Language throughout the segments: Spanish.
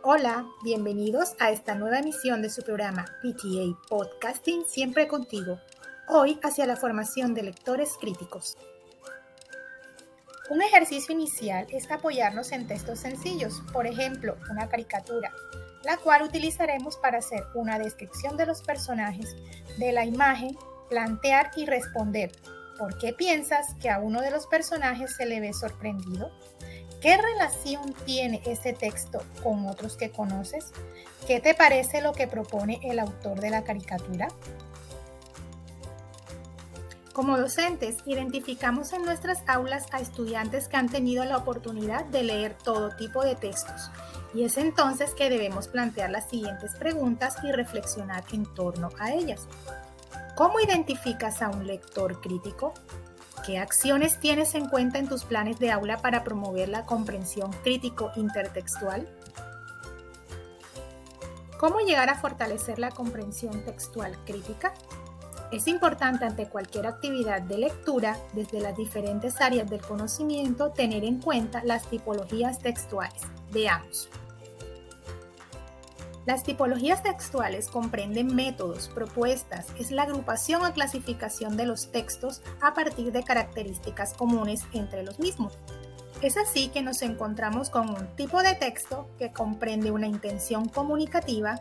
Hola, bienvenidos a esta nueva emisión de su programa PTA Podcasting Siempre Contigo, hoy hacia la formación de lectores críticos. Un ejercicio inicial es apoyarnos en textos sencillos, por ejemplo, una caricatura, la cual utilizaremos para hacer una descripción de los personajes, de la imagen, plantear y responder. ¿Por qué piensas que a uno de los personajes se le ve sorprendido? ¿Qué relación tiene ese texto con otros que conoces? ¿Qué te parece lo que propone el autor de la caricatura? Como docentes, identificamos en nuestras aulas a estudiantes que han tenido la oportunidad de leer todo tipo de textos, y es entonces que debemos plantear las siguientes preguntas y reflexionar en torno a ellas. ¿Cómo identificas a un lector crítico? ¿Qué acciones tienes en cuenta en tus planes de aula para promover la comprensión crítico intertextual? ¿Cómo llegar a fortalecer la comprensión textual crítica? Es importante ante cualquier actividad de lectura, desde las diferentes áreas del conocimiento, tener en cuenta las tipologías textuales. Veamos. Las tipologías textuales comprenden métodos, propuestas, es la agrupación o clasificación de los textos a partir de características comunes entre los mismos. Es así que nos encontramos con un tipo de texto que comprende una intención comunicativa,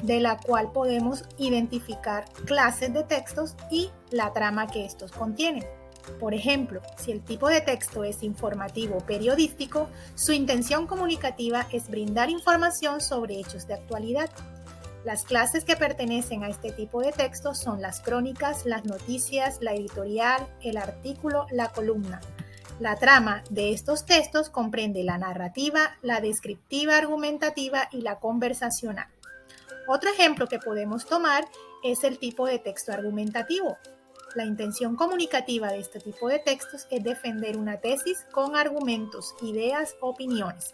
de la cual podemos identificar clases de textos y la trama que estos contienen. Por ejemplo, si el tipo de texto es informativo o periodístico, su intención comunicativa es brindar información sobre hechos de actualidad. Las clases que pertenecen a este tipo de textos son las crónicas, las noticias, la editorial, el artículo, la columna. La trama de estos textos comprende la narrativa, la descriptiva argumentativa y la conversacional. Otro ejemplo que podemos tomar es el tipo de texto argumentativo. La intención comunicativa de este tipo de textos es defender una tesis con argumentos, ideas, opiniones.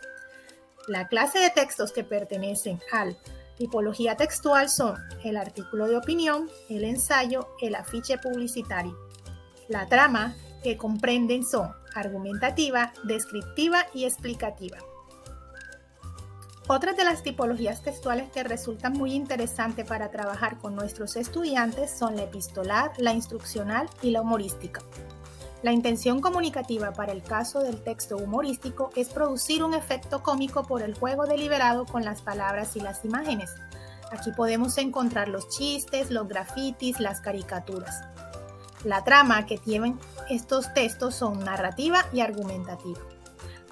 La clase de textos que pertenecen a la tipología textual son el artículo de opinión, el ensayo, el afiche publicitario. La trama que comprenden son argumentativa, descriptiva y explicativa. Otras de las tipologías textuales que resultan muy interesantes para trabajar con nuestros estudiantes son la epistolar, la instruccional y la humorística. La intención comunicativa para el caso del texto humorístico es producir un efecto cómico por el juego deliberado con las palabras y las imágenes. Aquí podemos encontrar los chistes, los grafitis, las caricaturas. La trama que tienen estos textos son narrativa y argumentativa.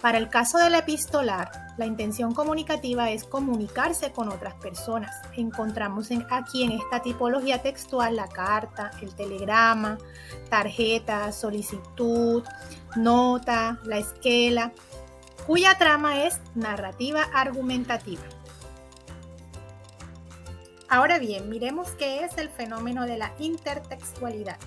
Para el caso del epistolar, la intención comunicativa es comunicarse con otras personas. Encontramos aquí en esta tipología textual la carta, el telegrama, tarjeta, solicitud, nota, la esquela, cuya trama es narrativa argumentativa. Ahora bien, miremos qué es el fenómeno de la intertextualidad.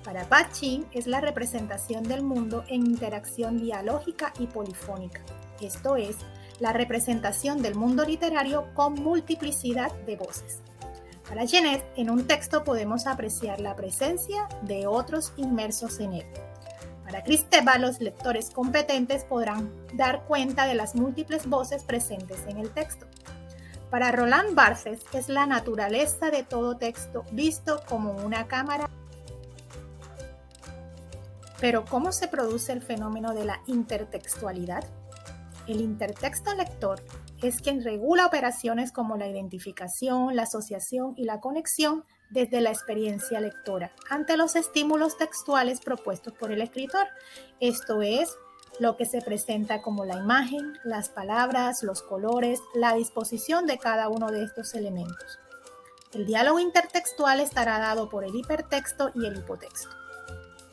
Para Bachin es la representación del mundo en interacción dialógica y polifónica, esto es, la representación del mundo literario con multiplicidad de voces. Para Genet, en un texto podemos apreciar la presencia de otros inmersos en él. Para Kristeva, los lectores competentes podrán dar cuenta de las múltiples voces presentes en el texto. Para Roland Barthes es la naturaleza de todo texto visto como una cámara. Pero, ¿cómo se produce el fenómeno de la intertextualidad? El intertexto lector es quien regula operaciones como la identificación, la asociación y la conexión desde la experiencia lectora ante los estímulos textuales propuestos por el escritor. Esto es, lo que se presenta como la imagen, las palabras, los colores, la disposición de cada uno de estos elementos. El diálogo intertextual estará dado por el hipertexto y el hipotexto.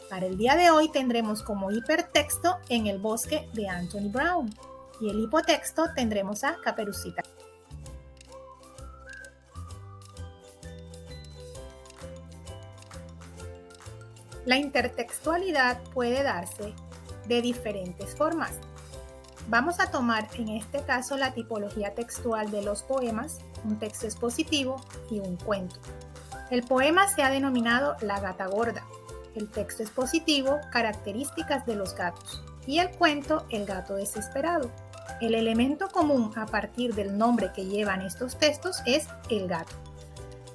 Para el día de hoy tendremos como hipertexto En el bosque de Anthony Brown y el hipotexto tendremos a Caperucita. La intertextualidad puede darse de diferentes formas. Vamos a tomar en este caso la tipología textual de los poemas, un texto expositivo y un cuento. El poema se ha denominado La gata gorda. El texto expositivo, características de los gatos, y el cuento, El gato desesperado. El elemento común a partir del nombre que llevan estos textos es el gato.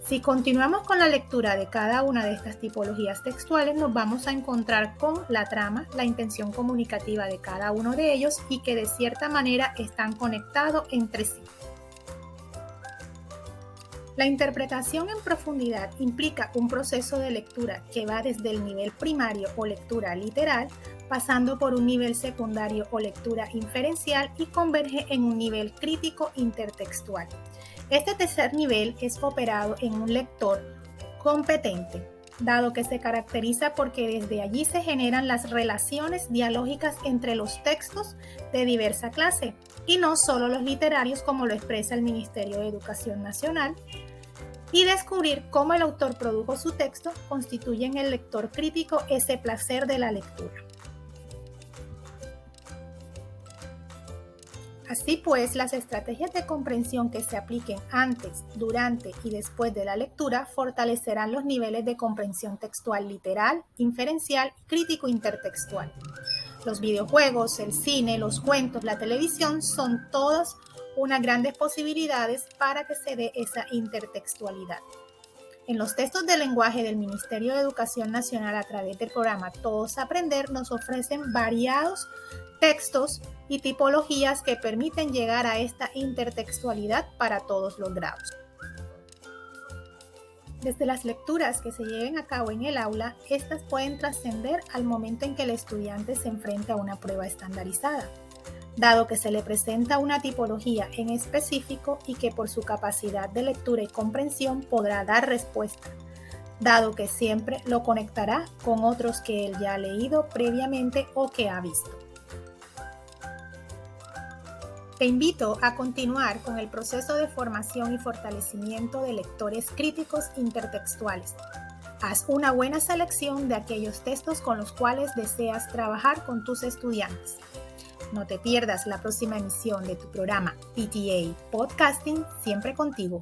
Si continuamos con la lectura de cada una de estas tipologías textuales, nos vamos a encontrar con la trama, la intención comunicativa de cada uno de ellos y que de cierta manera están conectados entre sí. La interpretación en profundidad implica un proceso de lectura que va desde el nivel primario o lectura literal, pasando por un nivel secundario o lectura inferencial y converge en un nivel crítico intertextual. Este tercer nivel es operado en un lector competente, dado que se caracteriza porque desde allí se generan las relaciones dialógicas entre los textos de diversa clase, y no solo los literarios como lo expresa el Ministerio de Educación Nacional, y descubrir cómo el autor produjo su texto constituye en el lector crítico ese placer de la lectura. Así pues, las estrategias de comprensión que se apliquen antes, durante y después de la lectura fortalecerán los niveles de comprensión textual literal, inferencial y crítico intertextual. Los videojuegos, el cine, los cuentos, la televisión son todas unas grandes posibilidades para que se dé esa intertextualidad. En los textos de lenguaje del Ministerio de Educación Nacional a través del programa Todos Aprender nos ofrecen variados textos y tipologías que permiten llegar a esta intertextualidad para todos los grados. Desde las lecturas que se lleven a cabo en el aula, estas pueden trascender al momento en que el estudiante se enfrenta a una prueba estandarizada, dado que se le presenta una tipología en específico y que por su capacidad de lectura y comprensión podrá dar respuesta, dado que siempre lo conectará con otros que él ya ha leído previamente o que ha visto. Te invito a continuar con el proceso de formación y fortalecimiento de lectores críticos intertextuales. Haz una buena selección de aquellos textos con los cuales deseas trabajar con tus estudiantes. No te pierdas la próxima emisión de tu programa PTA Podcasting, siempre contigo.